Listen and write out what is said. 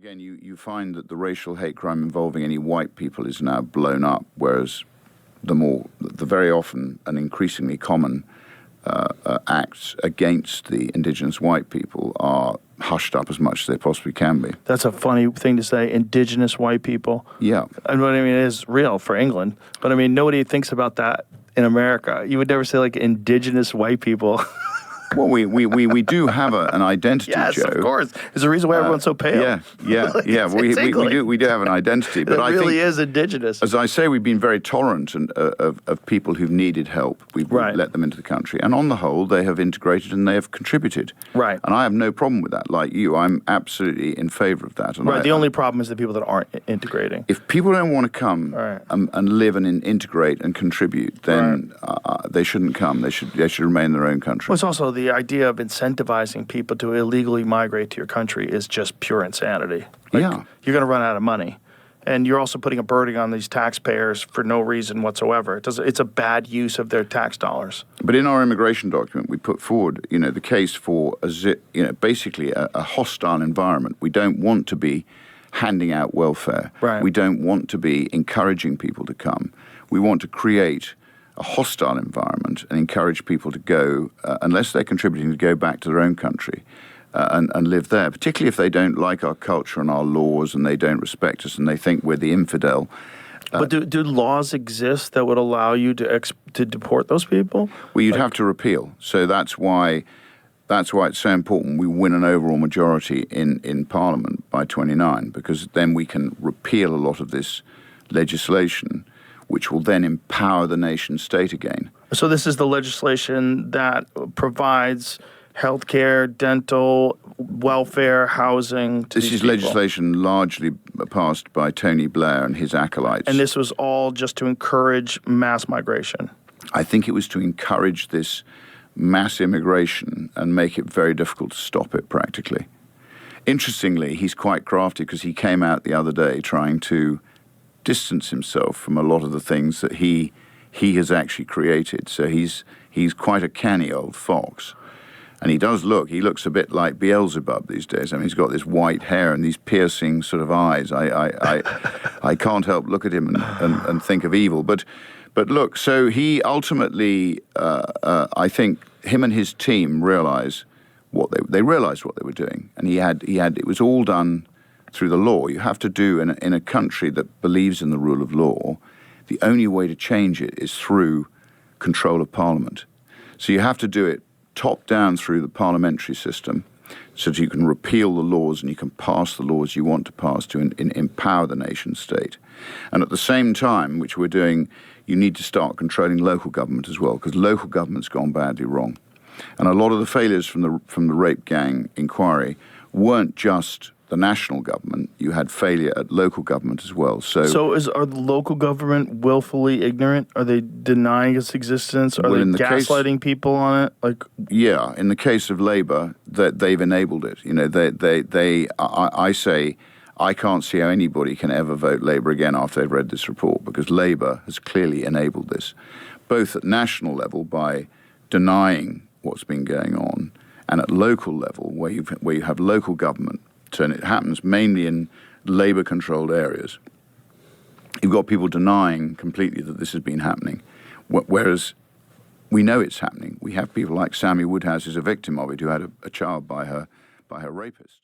again, you find that the racial hate crime involving any white people is now blown up, whereas the very often and increasingly common acts against the indigenous white people are hushed up as much as they possibly can be. That's a funny thing to say, indigenous white people. Yeah. And what I mean, it is real for England, but I mean, nobody thinks about that in America. You would never say like indigenous white people. Well, we do have an identity, yes, Joe. of course. There's a reason why everyone's so pale. Yeah. We do have an identity, but I think is indigenous. As I say, we've been very tolerant of people who've needed help. We've let them into the country, and on the whole, they have integrated and they have contributed. Right. And I have no problem with that. Like you, I'm absolutely in favour of that. And the only problem is the people that aren't integrating. If people don't want to come and live and integrate and contribute, then they shouldn't come. They should remain in their own country. Well, it's also the idea of incentivizing people to illegally migrate to your country is just pure insanity. You're going to run out of money. And you're also putting a burden on these taxpayers for no reason whatsoever. It's a bad use of their tax dollars. But in our immigration document, we put forward, the case for basically a hostile environment. We don't want to be handing out welfare. Right. We don't want to be encouraging people to come. We want to create a hostile environment and encourage people to go, unless they're contributing, to go back to their own country and live there, particularly if they don't like our culture and our laws and they don't respect us and they think we're the infidel. But do laws exist that would allow you to deport those people? Well, you'd have to repeal. So that's why it's so important we win an overall majority in Parliament by 29, because then we can repeal a lot of this legislation, which will then empower the nation state again. So this is the legislation that provides healthcare, dental, welfare, housing to This is people. Legislation largely passed by Tony Blair and his acolytes. And this was all just to encourage mass migration. I think it was to encourage this mass immigration and make it very difficult to stop it practically. Interestingly, he's quite crafty because he came out the other day trying to distance himself from a lot of the things that he has actually created. So he's quite a canny old fox. And he looks a bit like Beelzebub these days. I mean, he's got this white hair and these piercing sort of eyes. I can't help look at him and think of evil. But look, so he ultimately, I think him and his team realized what they were doing. And it was all done through the law. You have to do in a country that believes in the rule of law. The only way to change it is through control of Parliament. So you have to do it top down through the parliamentary system, so that you can repeal the laws and you can pass the laws you want to pass to empower the nation state. And at the same time, which we're doing, you need to start controlling local government as well, because local government's gone badly wrong. And a lot of the failures from the rape gang inquiry weren't just the national government. You had failure at local government as well. So are the local government willfully ignorant? Are they denying its existence? Are they gaslighting people on it? Yeah, in the case of Labour, they've enabled it. I say I can't see how anybody can ever vote Labour again after they've read this report, because Labour has clearly enabled this, both at national level by denying what's been going on, and at local level where you have local government. And it happens mainly in Labour-controlled areas. You've got people denying completely that this has been happening, whereas we know it's happening. We have people like Sammy Woodhouse, who's a victim of it, who had a child by her rapist.